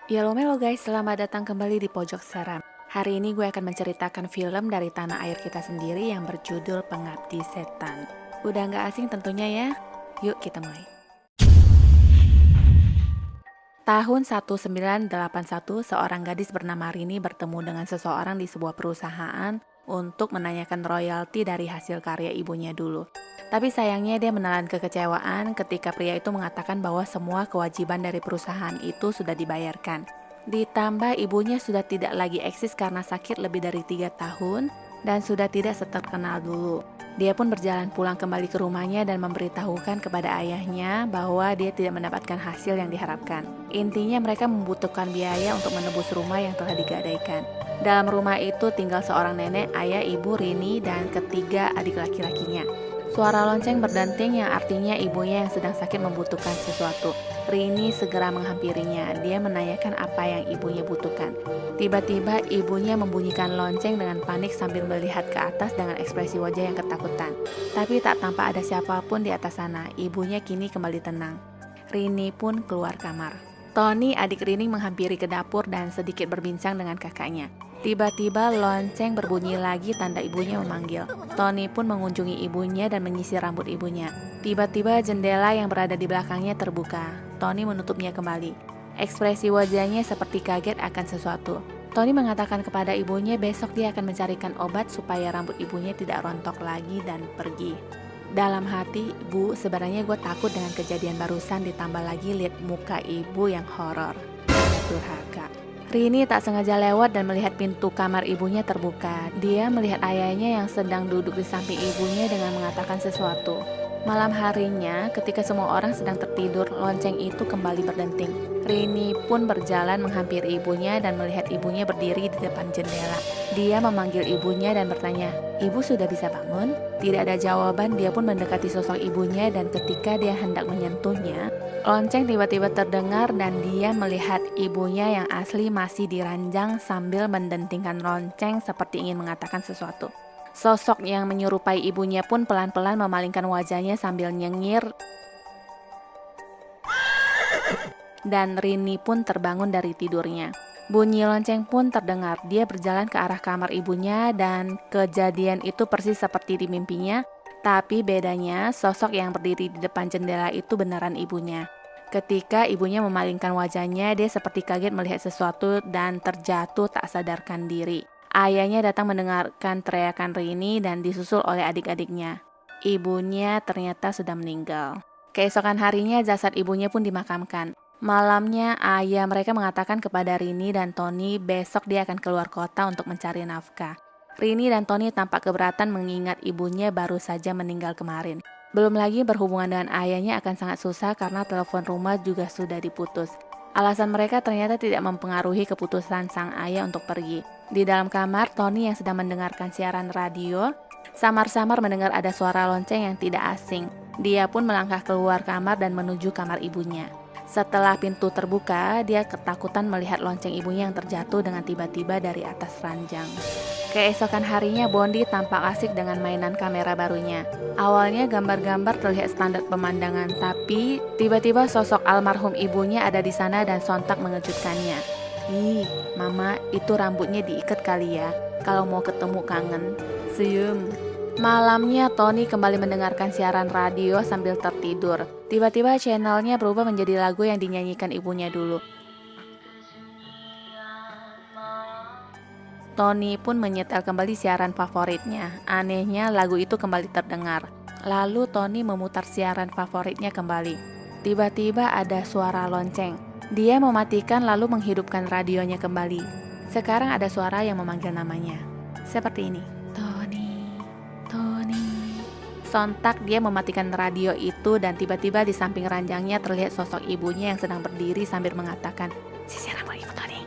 Yellow guys, selamat datang kembali di Pojok Seram. Hari ini gue akan menceritakan film dari tanah air kita sendiri yang berjudul Pengabdi Setan. Udah nggak asing tentunya ya? Yuk kita mulai. Tahun 1981, seorang gadis bernama Rini bertemu dengan seseorang di sebuah perusahaan untuk menanyakan royalti dari hasil karya ibunya dulu. Tapi sayangnya dia menelan kekecewaan ketika pria itu mengatakan bahwa semua kewajiban dari perusahaan itu sudah dibayarkan. Ditambah ibunya sudah tidak lagi eksis karena sakit lebih dari 3 tahun dan sudah tidak seterkenal dulu. Dia pun berjalan pulang kembali ke rumahnya dan memberitahukan kepada ayahnya bahwa dia tidak mendapatkan hasil yang diharapkan. Intinya mereka membutuhkan biaya untuk menebus rumah yang telah digadaikan. Dalam rumah itu tinggal seorang nenek, ayah, ibu, Rini, dan ketiga adik laki-lakinya. Suara lonceng berdenting yang artinya ibunya yang sedang sakit membutuhkan sesuatu. Rini segera menghampirinya. Dia menanyakan apa yang ibunya butuhkan. Tiba-tiba ibunya membunyikan lonceng dengan panik sambil melihat ke atas dengan ekspresi wajah yang ketakutan. Tapi tak tampak ada siapapun di atas sana. Ibunya kini kembali tenang. Rini pun keluar kamar. Tony, adik Rini, menghampiri ke dapur dan sedikit berbincang dengan kakaknya. Tiba-tiba lonceng berbunyi lagi tanda ibunya memanggil. Tony pun mengunjungi ibunya dan menyisir rambut ibunya. Tiba-tiba jendela yang berada di belakangnya terbuka. Tony menutupnya kembali. Ekspresi wajahnya seperti kaget akan sesuatu. Tony mengatakan kepada ibunya besok dia akan mencarikan obat supaya rambut ibunya tidak rontok lagi dan pergi. Dalam hati, Bu, sebenarnya gue takut dengan kejadian barusan ditambah lagi lihat muka ibu yang horor. Durhaka. Rini tak sengaja lewat dan melihat pintu kamar ibunya terbuka. Dia melihat ayahnya yang sedang duduk di samping ibunya dengan mengatakan sesuatu. Malam harinya, ketika semua orang sedang tertidur, lonceng itu kembali berdenting. Rini pun berjalan menghampiri ibunya dan melihat ibunya berdiri di depan jendela. Dia memanggil ibunya dan bertanya, "Ibu sudah bisa bangun?" Tidak ada jawaban, dia pun mendekati sosok ibunya dan ketika dia hendak menyentuhnya, lonceng tiba-tiba terdengar dan dia melihat ibunya yang asli masih diranjang sambil mendentingkan lonceng seperti ingin mengatakan sesuatu. Sosok yang menyerupai ibunya pun pelan-pelan memalingkan wajahnya sambil nyengir dan Rini pun terbangun dari tidurnya. Bunyi lonceng pun terdengar. Dia berjalan ke arah kamar ibunya dan kejadian itu persis seperti di mimpinya, tapi bedanya sosok yang berdiri di depan jendela itu beneran ibunya. Ketika ibunya memalingkan wajahnya, dia seperti kaget melihat sesuatu dan terjatuh tak sadarkan diri. Ayahnya datang mendengarkan teriakan Rini dan disusul oleh adik-adiknya. Ibunya ternyata sudah meninggal. Keesokan harinya jasad ibunya pun dimakamkan. Malamnya ayah mereka mengatakan kepada Rini dan Tony besok dia akan keluar kota untuk mencari nafkah. Rini dan Tony tampak keberatan mengingat ibunya baru saja meninggal kemarin. Belum lagi berhubungan dengan ayahnya akan sangat susah karena telepon rumah juga sudah diputus. Alasan mereka ternyata tidak mempengaruhi keputusan sang ayah untuk pergi. Di dalam kamar, Tony yang sedang mendengarkan siaran radio, samar-samar mendengar ada suara lonceng yang tidak asing. Dia pun melangkah keluar kamar dan menuju kamar ibunya. Setelah pintu terbuka, dia ketakutan melihat lonceng ibunya yang terjatuh dengan tiba-tiba dari atas ranjang. Keesokan harinya, Bondi tampak asik dengan mainan kamera barunya. Awalnya gambar-gambar terlihat standar pemandangan, tapi tiba-tiba sosok almarhum ibunya ada di sana dan sontak mengejutkannya. "Ih, Mama, itu rambutnya diikat kali ya, kalau mau ketemu kangen." Senyum. Malamnya, Tony kembali mendengarkan siaran radio sambil tertidur. Tiba-tiba channelnya berubah menjadi lagu yang dinyanyikan ibunya dulu. Tony pun menyetel kembali siaran favoritnya. Anehnya, lagu itu kembali terdengar. Lalu Tony memutar siaran favoritnya kembali. Tiba-tiba ada suara lonceng. Dia mematikan lalu menghidupkan radionya kembali. Sekarang ada suara yang memanggil namanya. Seperti ini. "Tony, Tony." Sontak dia mematikan radio itu dan tiba-tiba di samping ranjangnya terlihat sosok ibunya yang sedang berdiri sambil mengatakan, "Sisir rambut ibu Tony."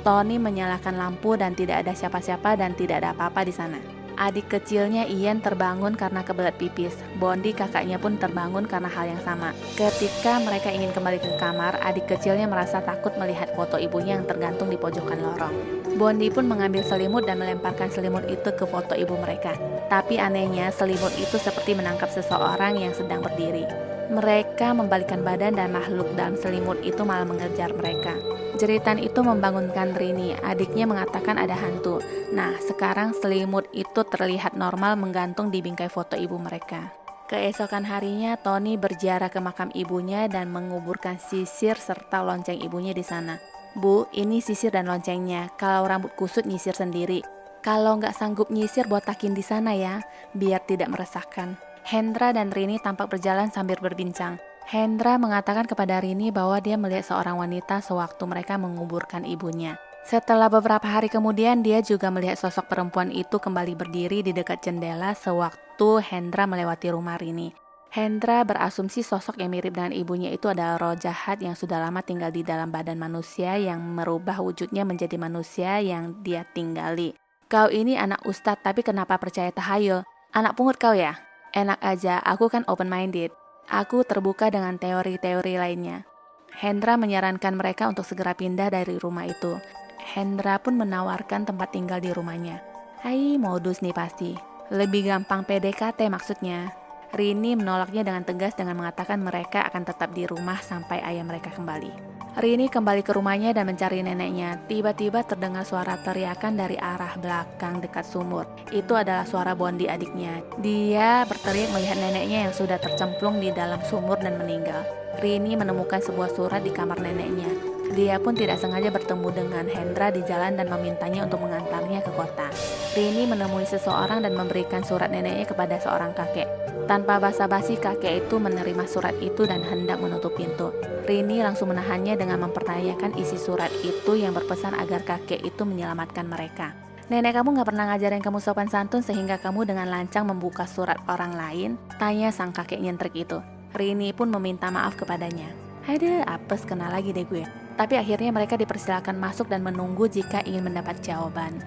Tony menyalakan lampu dan tidak ada siapa-siapa dan tidak ada apa-apa di sana. Adik kecilnya Ian terbangun karena kebelet pipis. Bondi kakaknya pun terbangun karena hal yang sama. Ketika mereka ingin kembali ke kamar, adik kecilnya merasa takut melihat foto ibunya yang tergantung di pojokan lorong. Bondi pun mengambil selimut dan melemparkan selimut itu ke foto ibu mereka. Tapi anehnya selimut itu seperti menangkap seseorang yang sedang berdiri. Mereka membalikkan badan dan makhluk dalam selimut itu malah mengejar mereka. Jeritan itu membangunkan Rini, adiknya mengatakan ada hantu. Nah, sekarang selimut itu terlihat normal menggantung di bingkai foto ibu mereka. Keesokan harinya, Tony berziarah ke makam ibunya dan menguburkan sisir serta lonceng ibunya di sana. Bu, ini sisir dan loncengnya. Kalau rambut kusut nyisir sendiri. Kalau nggak sanggup nyisir, botakin di sana ya, biar tidak meresahkan. Hendra dan Rini tampak berjalan sambil berbincang. Hendra mengatakan kepada Rini bahwa dia melihat seorang wanita sewaktu mereka menguburkan ibunya. Setelah beberapa hari kemudian, dia juga melihat sosok perempuan itu kembali berdiri di dekat jendela sewaktu Hendra melewati rumah Rini. Hendra berasumsi sosok yang mirip dengan ibunya itu adalah roh jahat yang sudah lama tinggal di dalam badan manusia yang merubah wujudnya menjadi manusia yang dia tinggali. Kau ini anak ustadz tapi kenapa percaya tahayul? Anak pungut kau ya? Enak aja, aku kan open-minded. Aku terbuka dengan teori-teori lainnya. Hendra menyarankan mereka untuk segera pindah dari rumah itu. Hendra pun menawarkan tempat tinggal di rumahnya. Hai, modus nih pasti. Lebih gampang PDKT maksudnya. Rini menolaknya dengan tegas dengan mengatakan mereka akan tetap di rumah sampai ayah mereka kembali. Rini kembali ke rumahnya dan mencari neneknya. Tiba-tiba terdengar suara teriakan dari arah belakang dekat sumur. Itu adalah suara Bondi adiknya. Dia berteriak melihat neneknya yang sudah tercemplung di dalam sumur dan meninggal. Rini menemukan sebuah surat di kamar neneknya. Dia pun tidak sengaja bertemu dengan Hendra di jalan dan memintanya untuk mengantarnya ke kota. Rini menemui seseorang dan memberikan surat neneknya kepada seorang kakek. Tanpa basa-basi, kakek itu menerima surat itu dan hendak menutup pintu. Rini langsung menahannya dengan mempertanyakan isi surat itu yang berpesan agar kakek itu menyelamatkan mereka. Nenek kamu gak pernah ngajarin kamu sopan santun sehingga kamu dengan lancang membuka surat orang lain? Tanya sang kakek nyentrik itu. Rini pun meminta maaf kepadanya. Haide, apes kena lagi deh gue. Tapi akhirnya mereka dipersilakan masuk dan menunggu jika ingin mendapat jawaban.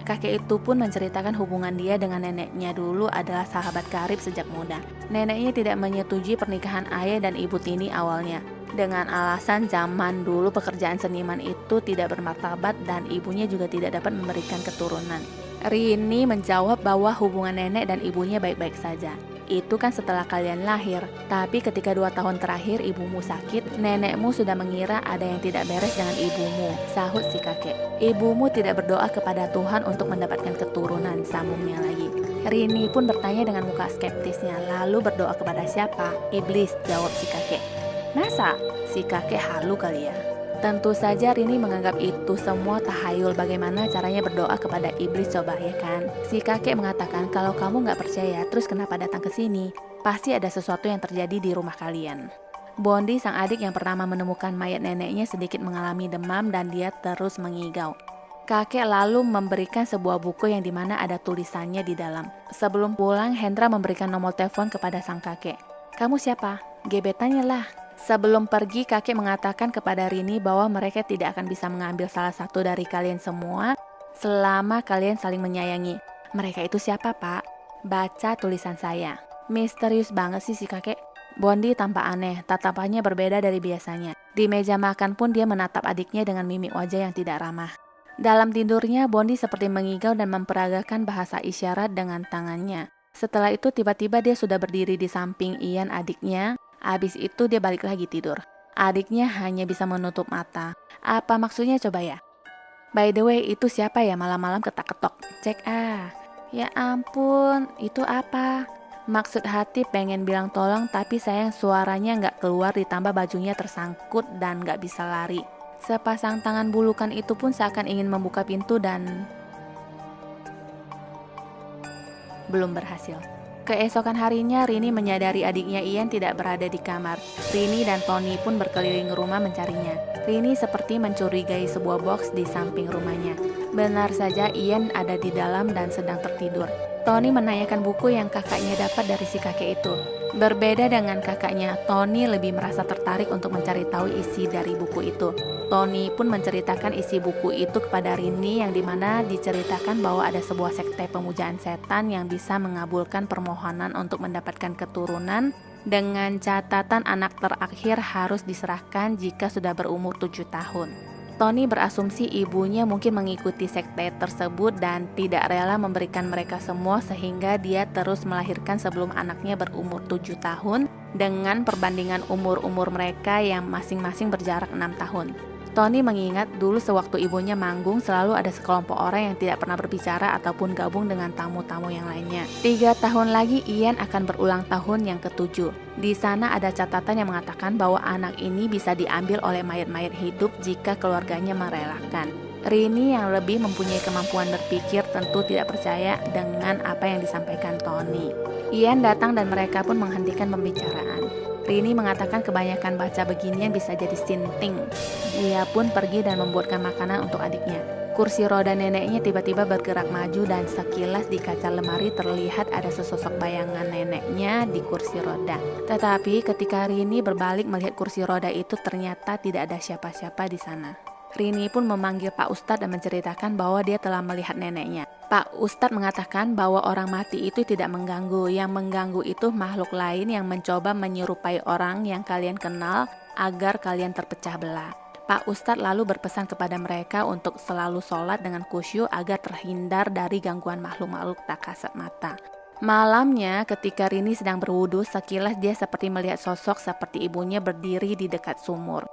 Kakek itu pun menceritakan hubungan dia dengan neneknya dulu adalah sahabat karib sejak muda. Neneknya tidak menyetujui pernikahan ayah dan ibu tini awalnya. Dengan alasan zaman dulu pekerjaan seniman itu tidak bermartabat dan ibunya juga tidak dapat memberikan keturunan. Rini menjawab bahwa hubungan nenek dan ibunya baik-baik saja. Itu kan setelah kalian lahir. Tapi ketika 2 tahun terakhir ibumu sakit, nenekmu sudah mengira ada yang tidak beres dengan ibumu, sahut si kakek. Ibumu tidak berdoa kepada Tuhan untuk mendapatkan keturunan, sambungnya lagi. Rini pun bertanya dengan muka skeptisnya, lalu berdoa kepada siapa? Iblis, jawab si kakek. Masa? Si kakek halu kali ya. Tentu saja Rini menganggap itu semua tahayul. Bagaimana caranya berdoa kepada iblis coba ya kan? Si kakek mengatakan kalau kamu gak percaya terus kenapa datang ke sini? Pasti ada sesuatu yang terjadi di rumah kalian. Bondi sang adik yang pertama menemukan mayat neneknya sedikit mengalami demam dan dia terus mengigau. Kakek lalu memberikan sebuah buku yang dimana ada tulisannya di dalam. Sebelum pulang Hendra memberikan nomor telepon kepada sang kakek. Kamu siapa? Gebetannya lah. Sebelum pergi, kakek mengatakan kepada Rini bahwa mereka tidak akan bisa mengambil salah satu dari kalian semua selama kalian saling menyayangi. Mereka itu siapa, Pak? Baca tulisan saya. Misterius banget sih si kakek. Bondi tampak aneh, tatapannya berbeda dari biasanya. Di meja makan pun dia menatap adiknya dengan mimik wajah yang tidak ramah. Dalam tidurnya, Bondi seperti mengigau dan memperagakan bahasa isyarat dengan tangannya. Setelah itu tiba-tiba dia sudah berdiri di samping Ian adiknya. Abis itu dia balik lagi tidur. Adiknya hanya bisa menutup mata. Apa maksudnya coba ya? By the way, itu siapa ya malam-malam ketak-ketok? Cek Ya ampun, itu apa? Maksud hati pengen bilang tolong tapi sayang suaranya gak keluar ditambah bajunya tersangkut dan gak bisa lari. Sepasang tangan bulukan itu pun seakan ingin membuka pintu dan belum berhasil. Keesokan harinya, Rini menyadari adiknya Ian tidak berada di kamar. Rini dan Tony pun berkeliling rumah mencarinya. Rini seperti mencurigai sebuah box di samping rumahnya. Benar saja Ian ada di dalam dan sedang tertidur. Tony menanyakan buku yang kakaknya dapat dari si kakek itu. Berbeda dengan kakaknya, Tony lebih merasa tertarik untuk mencari tahu isi dari buku itu. Tony pun menceritakan isi buku itu kepada Rini yang dimana diceritakan bahwa ada sebuah sekte pemujaan setan yang bisa mengabulkan permohonan untuk mendapatkan keturunan dengan catatan anak terakhir harus diserahkan jika sudah berumur 7 tahun. Tony berasumsi ibunya mungkin mengikuti sekte tersebut dan tidak rela memberikan mereka semua sehingga dia terus melahirkan sebelum anaknya berumur 7 tahun dengan perbandingan umur-umur mereka yang masing-masing berjarak 6 tahun. Tony mengingat dulu sewaktu ibunya manggung selalu ada sekelompok orang yang tidak pernah berbicara ataupun gabung dengan tamu-tamu yang lainnya. 3 tahun lagi Ian akan berulang tahun yang ke-7. Di sana ada catatan yang mengatakan bahwa anak ini bisa diambil oleh mayat-mayat hidup jika keluarganya merelakan. Rini yang lebih mempunyai kemampuan berpikir tentu tidak percaya dengan apa yang disampaikan Tony. Ian datang dan mereka pun menghentikan pembicaraan. Rini mengatakan kebanyakan baca beginian bisa jadi sinting. Dia pun pergi dan membuatkan makanan untuk adiknya. Kursi roda neneknya tiba-tiba bergerak maju dan sekilas di kaca lemari terlihat ada sesosok bayangan neneknya di kursi roda. Tetapi ketika Rini berbalik melihat kursi roda itu ternyata tidak ada siapa-siapa di sana. Rini pun memanggil Pak Ustadz dan menceritakan bahwa dia telah melihat neneknya. Pak Ustadz mengatakan bahwa orang mati itu tidak mengganggu. Yang mengganggu itu makhluk lain yang mencoba menyerupai orang yang kalian kenal agar kalian terpecah belah. Pak Ustadz lalu berpesan kepada mereka untuk selalu sholat dengan khusyuk agar terhindar dari gangguan makhluk-makhluk tak kasat mata. Malamnya ketika Rini sedang berwudu, sekilas dia seperti melihat sosok seperti ibunya berdiri di dekat sumur.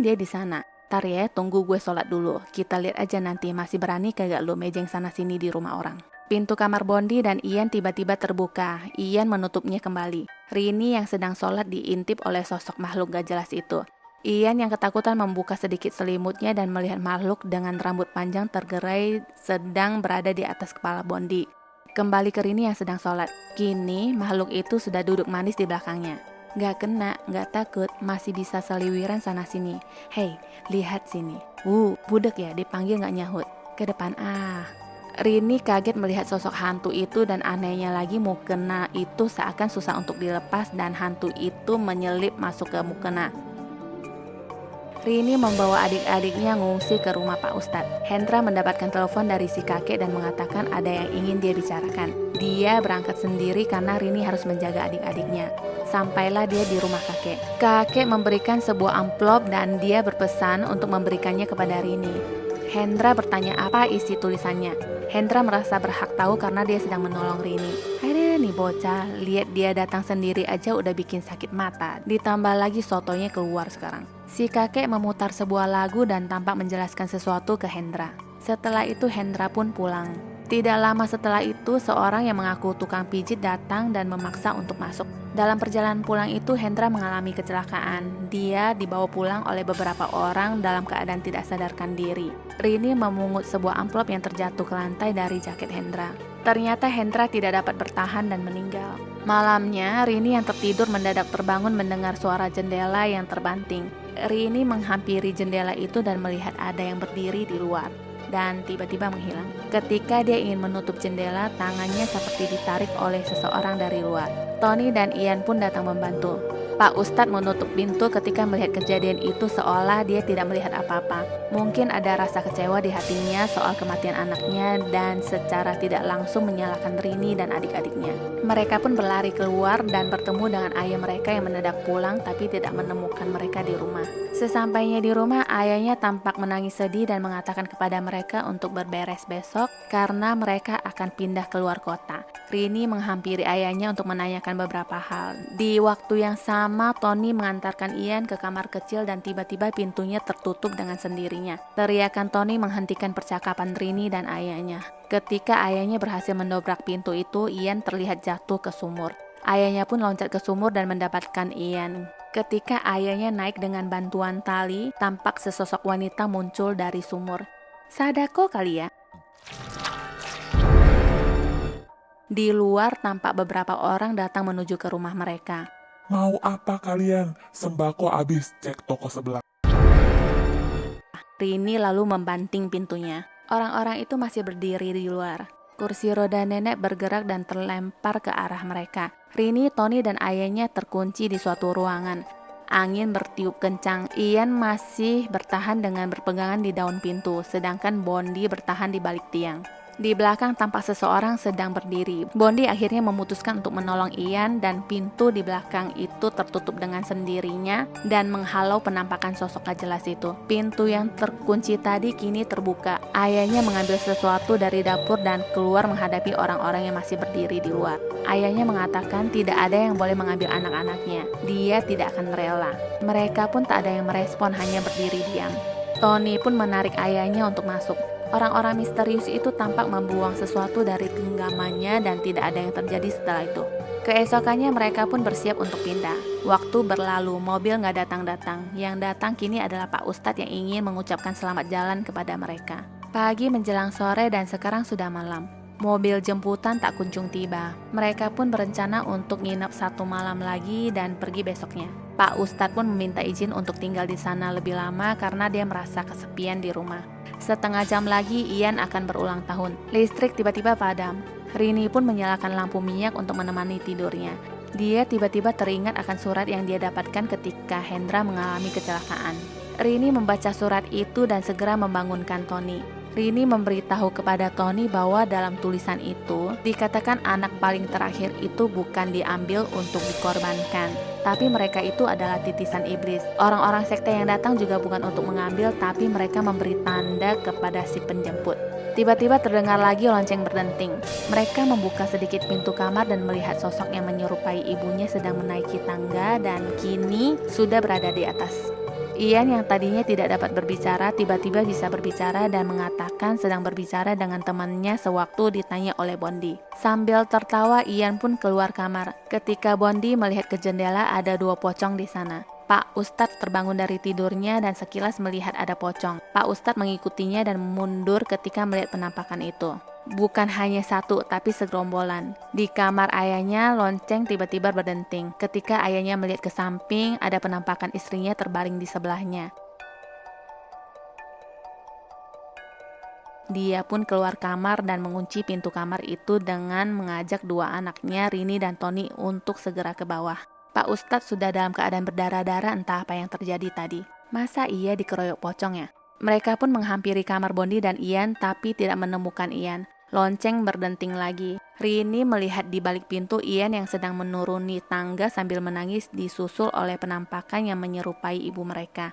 Dia di sana. Ntar ya, tunggu gue sholat dulu. Kita lihat aja nanti masih berani kagak lo mejeng sana sini di rumah orang. Pintu kamar Bondi dan Ian tiba-tiba terbuka. Ian menutupnya kembali. Rini yang sedang sholat diintip oleh sosok makhluk gak jelas itu. Ian yang ketakutan membuka sedikit selimutnya dan melihat makhluk dengan rambut panjang tergerai sedang berada di atas kepala Bondi. Kembali ke Rini yang sedang sholat. Kini makhluk itu sudah duduk manis di belakangnya. Gak kena, gak takut, masih bisa seliwiran sana sini. Hei, lihat sini. Budak ya, dipanggil gak nyahut. Ke depan Rini kaget melihat sosok hantu itu dan anehnya lagi mukena itu seakan susah untuk dilepas dan hantu itu menyelip masuk ke mukena. Rini membawa adik-adiknya ngungsi ke rumah Pak Ustadz. Hendra mendapatkan telepon dari si kakek dan mengatakan ada yang ingin dia bicarakan. Dia berangkat sendiri karena Rini harus menjaga adik-adiknya. Sampailah dia di rumah kakek. Kakek memberikan sebuah amplop dan dia berpesan untuk memberikannya kepada Rini. Hendra bertanya apa isi tulisannya. Hendra merasa berhak tahu karena dia sedang menolong Rini. Aduh nih bocah, lihat dia datang sendiri aja udah bikin sakit mata. Ditambah lagi sotonya keluar sekarang. Si kakek memutar sebuah lagu dan tampak menjelaskan sesuatu ke Hendra. Setelah itu Hendra pun pulang. Tidak lama setelah itu, seorang yang mengaku tukang pijit datang dan memaksa untuk masuk. Dalam perjalanan pulang itu, Hendra mengalami kecelakaan. Dia dibawa pulang oleh beberapa orang dalam keadaan tidak sadarkan diri. Rini memungut sebuah amplop yang terjatuh ke lantai dari jaket Hendra. Ternyata Hendra tidak dapat bertahan dan meninggal. Malamnya, Rini yang tertidur mendadak terbangun mendengar suara jendela yang terbanting. Rini menghampiri jendela itu dan melihat ada yang berdiri di luar dan tiba-tiba menghilang. Ketika dia ingin menutup jendela, tangannya seperti ditarik oleh seseorang dari luar. Tony dan Ian pun datang membantu. Pak Ustadz menutup pintu ketika melihat kejadian itu seolah dia tidak melihat apa-apa. Mungkin ada rasa kecewa di hatinya soal kematian anaknya dan secara tidak langsung menyalahkan Rini dan adik-adiknya. Mereka pun berlari keluar dan bertemu dengan ayah mereka yang mendadak pulang tapi tidak menemukan mereka di rumah. Sesampainya di rumah, ayahnya tampak menangis sedih dan mengatakan kepada mereka untuk berberes besok karena mereka akan pindah keluar kota. Rini menghampiri ayahnya untuk menanyakan beberapa hal. Di waktu yang sama, Tony mengantarkan Ian ke kamar kecil dan tiba-tiba pintunya tertutup dengan sendirinya. Teriakan Tony menghentikan percakapan Rini dan ayahnya. Ketika ayahnya berhasil mendobrak pintu itu, Ian terlihat jatuh ke sumur. Ayahnya pun loncat ke sumur dan mendapatkan Ian. Ketika ayahnya naik dengan bantuan tali, tampak sesosok wanita muncul dari sumur. Sadako kali ya? Di luar tampak beberapa orang datang menuju ke rumah mereka. Mau apa kalian? Sembako habis, cek toko sebelah. Rini lalu membanting pintunya. Orang-orang itu masih berdiri di luar. Kursi roda nenek bergerak dan terlempar ke arah mereka. Rini, Tony, dan ayahnya terkunci di suatu ruangan. Angin bertiup kencang. Ian masih bertahan dengan berpegangan di daun pintu, sedangkan Bondi bertahan di balik tiang. Di belakang tampak seseorang sedang berdiri. Bondi akhirnya memutuskan untuk menolong Ian dan pintu di belakang itu tertutup dengan sendirinya dan menghalau penampakan sosok gak jelas itu. Pintu yang terkunci tadi kini terbuka. Ayahnya mengambil sesuatu dari dapur dan keluar menghadapi orang-orang yang masih berdiri di luar. Ayahnya mengatakan tidak ada yang boleh mengambil anak-anaknya. Dia tidak akan rela. Mereka pun tak ada yang merespon, hanya berdiri diam. Tony pun menarik ayahnya untuk masuk. Orang-orang misterius itu tampak membuang sesuatu dari genggamannya dan tidak ada yang terjadi setelah itu. Keesokannya mereka pun bersiap untuk pindah. Waktu berlalu, mobil nggak datang-datang. Yang datang kini adalah Pak Ustadz yang ingin mengucapkan selamat jalan kepada mereka. Pagi menjelang sore dan sekarang sudah malam. Mobil jemputan tak kunjung tiba. Mereka pun berencana untuk nginep 1 malam lagi dan pergi besoknya. Pak Ustadz pun meminta izin untuk tinggal di sana lebih lama karena dia merasa kesepian di rumah. Setengah jam lagi Ian akan berulang tahun. Listrik tiba-tiba padam. Rini pun menyalakan lampu minyak untuk menemani tidurnya. Dia tiba-tiba teringat akan surat yang dia dapatkan ketika Hendra mengalami kecelakaan. Rini membaca surat itu dan segera membangunkan Tony. Rini memberitahu kepada Tony bahwa dalam tulisan itu dikatakan anak paling terakhir itu bukan diambil untuk dikorbankan, tapi mereka itu adalah titisan iblis. Orang-orang sekte yang datang juga bukan untuk mengambil, tapi mereka memberi tanda kepada si penjemput. Tiba-tiba terdengar lagi lonceng berdenting. Mereka membuka sedikit pintu kamar dan melihat sosok yang menyerupai ibunya sedang menaiki tangga dan kini sudah berada di atas. Ian yang tadinya tidak dapat berbicara tiba-tiba bisa berbicara dan mengatakan sedang berbicara dengan temannya sewaktu ditanya oleh Bondi. Sambil tertawa Ian pun keluar kamar. Ketika Bondi melihat ke jendela ada 2 pocong di sana. Pak Ustadz terbangun dari tidurnya dan sekilas melihat ada pocong. Pak Ustadz mengikutinya dan mundur ketika melihat penampakan itu. Bukan hanya 1, tapi segerombolan. Di kamar ayahnya, lonceng tiba-tiba berdenting. Ketika ayahnya melihat ke samping, ada penampakan istrinya terbaring di sebelahnya. Dia pun keluar kamar dan mengunci pintu kamar itu dengan mengajak 2 anaknya, Rini dan Tony, untuk segera ke bawah. Pak Ustadz sudah dalam keadaan berdarah-darah, entah apa yang terjadi tadi. Masa ia dikeroyok pocong ya? Mereka pun menghampiri kamar Bondi dan Ian, tapi tidak menemukan Ian. Lonceng berdenting lagi. Rini melihat di balik pintu Ian yang sedang menuruni tangga sambil menangis disusul oleh penampakan yang menyerupai ibu mereka.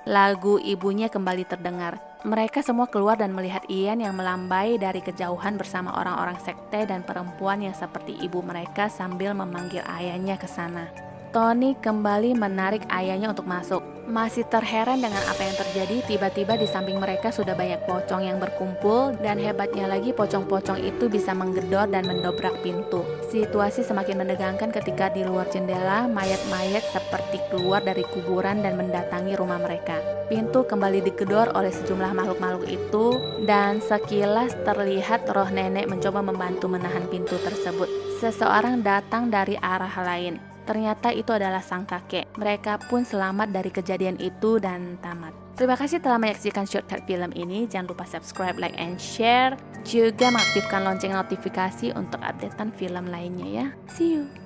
Lagu ibunya kembali terdengar. Mereka semua keluar dan melihat Ian yang melambai dari kejauhan bersama orang-orang sekte dan perempuan yang seperti ibu mereka sambil memanggil ayahnya ke sana. Tony kembali menarik ayahnya untuk masuk. Masih terheran dengan apa yang terjadi, tiba-tiba di samping mereka sudah banyak pocong yang berkumpul dan hebatnya lagi pocong-pocong itu bisa menggedor dan mendobrak pintu. Situasi semakin menegangkan ketika di luar jendela mayat-mayat seperti keluar dari kuburan dan mendatangi rumah mereka. Pintu kembali digedor oleh sejumlah makhluk-makhluk itu dan sekilas terlihat roh nenek mencoba membantu menahan pintu tersebut. Seseorang datang dari arah lain. Ternyata itu adalah sang kakek. Mereka pun selamat dari kejadian itu dan tamat. Terima kasih telah menyaksikan shortcut film ini. Jangan lupa subscribe, like, and share. Juga mengaktifkan lonceng notifikasi untuk updatean film lainnya ya. See you!